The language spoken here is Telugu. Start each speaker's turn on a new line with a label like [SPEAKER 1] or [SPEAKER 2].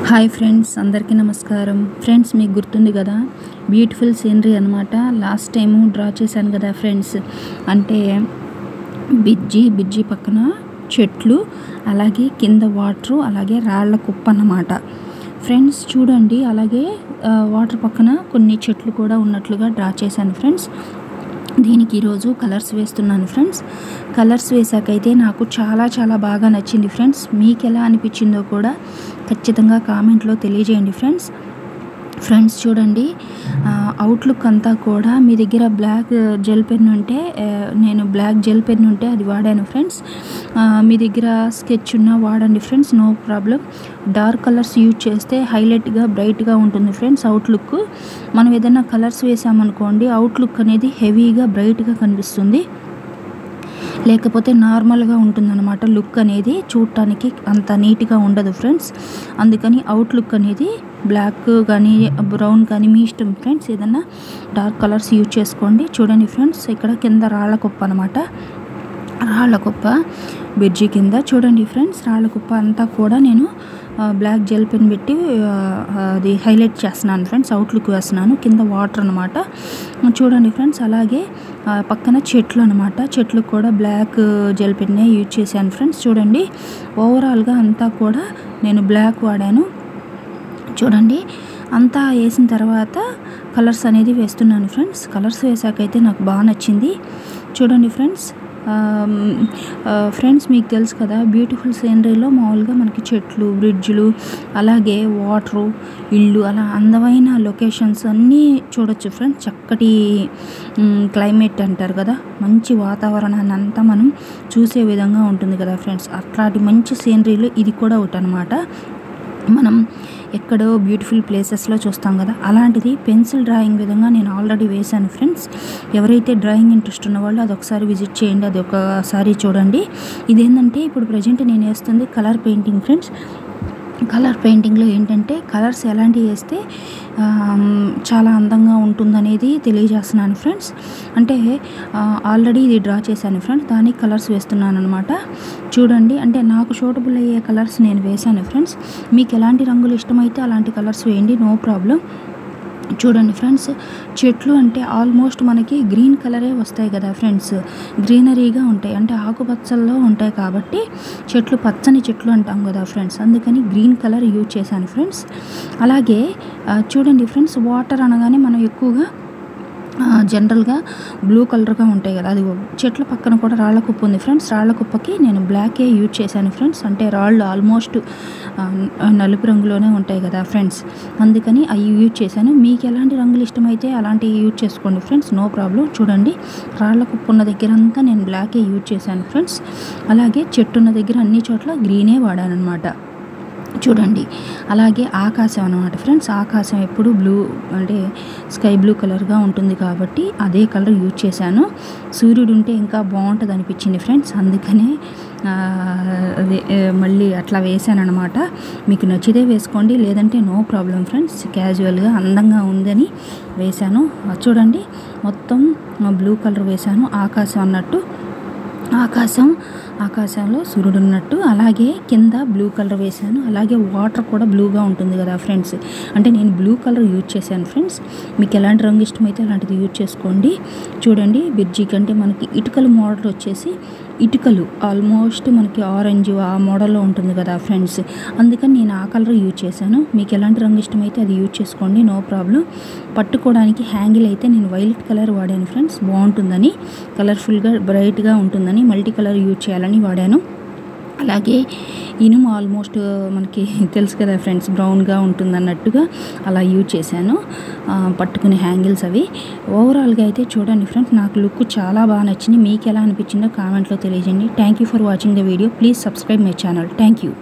[SPEAKER 1] హాయ్ ఫ్రెండ్స్, అందరికీ నమస్కారం. ఫ్రెండ్స్, మీకు గుర్తుంది కదా, బ్యూటిఫుల్ సీనరీ అనమాట. లాస్ట్ టైము డ్రా చేశాను కదా ఫ్రెండ్స్. అంటే బిజ్జి పక్కన చెట్లు, అలాగే కింద వాటరు, అలాగే రాళ్ల కుప్ప అన్నమాట. ఫ్రెండ్స్ చూడండి, అలాగే వాటర్ పక్కన కొన్ని చెట్లు కూడా ఉన్నట్లుగా డ్రా చేశాను ఫ్రెండ్స్. దీనికి ఈరోజు కలర్స్ వేస్తున్నాను ఫ్రెండ్స్. కలర్స్ వేసాకైతే నాకు చాలా బాగా నచ్చింది ఫ్రెండ్స్. మీకు ఎలా అనిపించిందో కూడా ఖచ్చితంగా కామెంట్లో తెలియజేయండి ఫ్రెండ్స్. చూడండి, అవుట్లుక్ అంతా కూడా మీ దగ్గర బ్లాక్ జెల్ పెన్ ఉంటే, నేను బ్లాక్ జెల్ పెన్ ఉంటే అది వాడాను ఫ్రెండ్స్. మీ దగ్గర స్కెచ్ ఉన్నా వాడండి friends, no problem. Dark colours use చేస్తే హైలైట్గా బ్రైట్గా ఉంటుంది ఫ్రెండ్స్ అవుట్లుక్. మనం ఏదైనా కలర్స్ వేసామనుకోండి, అవుట్లుక్ అనేది హెవీగా బ్రైట్గా కనిపిస్తుంది, లేకపోతే నార్మల్గా ఉంటుందన్నమాట. లుక్ అనేది చూడటానికి అంత నీట్గా ఉండదు ఫ్రెండ్స్. అందుకని అవుట్లుక్ అనేది బ్లాక్ కానీ బ్రౌన్ కానీ మీ ఇష్టం ఫ్రెండ్స్. ఏదన్నా డార్క్ కలర్స్ యూజ్ చేసుకోండి. చూడండి ఫ్రెండ్స్, ఇక్కడ కింద రాళ్ల కుప్ప అనమాట. రాళ్ల కుప్ప బ్రిడ్జి కింద చూడండి ఫ్రెండ్స్. రాళ్ల కుప్ప అంతా కూడా నేను బ్లాక్ జెల్ పెన్ పెట్టి అది హైలైట్ చేస్తున్నాను ఫ్రెండ్స్, అవుట్లుక్ వేస్తున్నాను. కింద వాటర్ అనమాట. చూడండి ఫ్రెండ్స్, అలాగే పక్కన చెట్లు అనమాట. చెట్లు కూడా బ్లాక్ జెల్ పెన్నే యూజ్ చేశాను ఫ్రెండ్స్. చూడండి, ఓవరాల్గా అంతా కూడా నేను బ్లాక్ వాడాను. చూడండి, అంతా వేసిన తర్వాత కలర్స్ అనేది వేస్తున్నాను ఫ్రెండ్స్. కలర్స్ వేసాకైతే నాకు బాగా నచ్చింది. చూడండి ఫ్రెండ్స్, మీకు తెలుసు కదా, బ్యూటిఫుల్ సీనరీలో మామూలుగా మనకి చెట్లు, బ్రిడ్జ్లు, అలాగే వాటరు, ఇల్లు, అలా అందమైన లొకేషన్స్ అన్నీ చూడొచ్చు ఫ్రెండ్స్. చక్కటి క్లైమేట్ అంటారు కదా, మంచి వాతావరణాన్ని అంతా మనం చూసే విధంగా ఉంటుంది కదా ఫ్రెండ్స్. అట్లాంటి మంచి సీనరీలు ఇది కూడా ఒకటి అనమాట. మనం ఎక్కడో బ్యూటిఫుల్ ప్లేసెస్లో చూస్తాం కదా, అలాంటిది పెన్సిల్ డ్రాయింగ్ విధంగా నేను ఆల్రెడీ వేశాను ఫ్రెండ్స్. ఎవరైతే డ్రాయింగ్ ఇంట్రెస్ట్ ఉన్న వాళ్ళు అది ఒకసారి విజిట్ చేయండి, అది ఒకసారి చూడండి. ఇదేంటంటే ఇప్పుడు ప్రజెంట్ నేను వేస్తుంది కలర్ పెయింటింగ్ ఫ్రెండ్స్. కలర్ పెయింటింగ్లో ఏంటంటే కలర్స్ ఎలాంటివి వేస్తే చాలా అందంగా ఉంటుందనేది తెలియజేస్తున్నాను ఫ్రెండ్స్. అంటే ఆల్రెడీ ఇది డ్రా చేశాను ఫ్రెండ్స్, దానికి కలర్స్ వేస్తున్నాను అనమాట. చూడండి, అంటే నాకు సూటబుల్ అయ్యే కలర్స్ నేను వేశాను ఫ్రెండ్స్. మీకు ఎలాంటి రంగులు ఇష్టమైతే అలాంటి కలర్స్ వేయండి, నో ప్రాబ్లం. చూడండి ఫ్రెండ్స్, చెట్లు అంటే ఆల్మోస్ట్ మనకి గ్రీన్ కలరే వస్తాయి కదా ఫ్రెండ్స్, గ్రీనరీగా ఉంటాయి, అంటే ఆకుపచ్చల్లో ఉంటాయి కాబట్టి చెట్లు పచ్చని చెట్లు అంటాం కదా ఫ్రెండ్స్. అందుకని గ్రీన్ కలర్ యూజ్ చేశాను ఫ్రెండ్స్. అలాగే చూడండి ఫ్రెండ్స్, వాటర్ అనగానే మనం ఎక్కువగా జనరల్గా బ్లూ కలర్గా ఉంటాయి కదా, అది చెట్ల పక్కన కూడా రాళ్ల కుప్ప ఉంది ఫ్రెండ్స్. రాళ్ల కుప్పకి నేను బ్లాకే యూజ్ చేశాను ఫ్రెండ్స్. అంటే రాళ్ళు ఆల్మోస్ట్ నలుపు రంగులోనే ఉంటాయి కదా ఫ్రెండ్స్, అందుకని అవి యూజ్ చేశాను. మీకు ఎలాంటి రంగులు ఇష్టమైతే అలాంటివి యూజ్ చేసుకోండి ఫ్రెండ్స్, నో ప్రాబ్లం. చూడండి, రాళ్ల కుప్ప ఉన్న దగ్గర అంతా నేను బ్లాకే యూజ్ చేశాను ఫ్రెండ్స్. అలాగే చెట్టు ఉన్న దగ్గర అన్ని చోట్ల గ్రీనే వాడాను అనమాట. చూడండి, అలాగే ఆకాశం అనమాట ఫ్రెండ్స్. ఆకాశం ఎప్పుడు బ్లూ, అంటే స్కై బ్లూ కలర్గా ఉంటుంది కాబట్టి అదే కలర్ యూజ్ చేశాను. సూర్యుడు ఉంటే ఇంకా బాగుంటుంది అనిపించింది ఫ్రెండ్స్, అందుకనే అదే మళ్ళీ అట్లా వేసాను అనమాట. మీకు నచ్చితే వేసుకోండి, లేదంటే నో ప్రాబ్లం ఫ్రెండ్స్. క్యాజువల్గా అందంగా ఉందని వేశాను. చూడండి, మొత్తం బ్లూ కలర్ వేశాను. ఆకాశం అన్నట్టు, ఆకాశంలో సూర్యుడు ఉన్నట్టు. అలాగే కింద బ్లూ కలర్ వేశాను. అలాగే వాటర్ కూడా బ్లూగా ఉంటుంది కదా ఫ్రెండ్స్, అంటే నేను బ్లూ కలర్ యూజ్ చేశాను ఫ్రెండ్స్. మీకు ఎలాంటి రంగు ఇష్టమైతే అలాంటిది యూజ్ చేసుకోండి. చూడండి, బ్రిడ్జి కంటే మనకి ఇటుకల మోడల్ వచ్చేసి, ఇటుకలు ఆల్మోస్ట్ మనకి ఆరెంజ్ ఆ మోడల్లో ఉంటుంది కదా ఫ్రెండ్స్, అందుకని నేను ఆ కలర్ యూజ్ చేశాను. మీకు ఎలాంటి రంగు ఇష్టమైతే అది యూజ్ చేసుకోండి, నో ప్రాబ్లం. పట్టుకోవడానికి హ్యాంగిల్ అయితే నేను వైలెట్ కలర్ వాడాను ఫ్రెండ్స్, బాగుంటుందని, కలర్ఫుల్గా బ్రైట్గా ఉంటుందని, మల్టీ కలర్ యూజ్ చేయాలని వాడాను. అలాగే ఇనుము ఆల్మోస్ట్ మనకి తెలుసు కదా ఫ్రెండ్స్, బ్రౌన్గా ఉంటుందన్నట్టుగా అలా యూజ్ చేశాను పట్టుకునే హ్యాంగిల్స్ అవి. ఓవరాల్గా అయితే చూడండి ఫ్రెండ్స్, నాకు లుక్ చాలా బాగా నచ్చింది. మీకు ఎలా అనిపించిందో కామెంట్లో తెలియజేయండి. Thank you for watching the video. Please subscribe my channel. Thank you.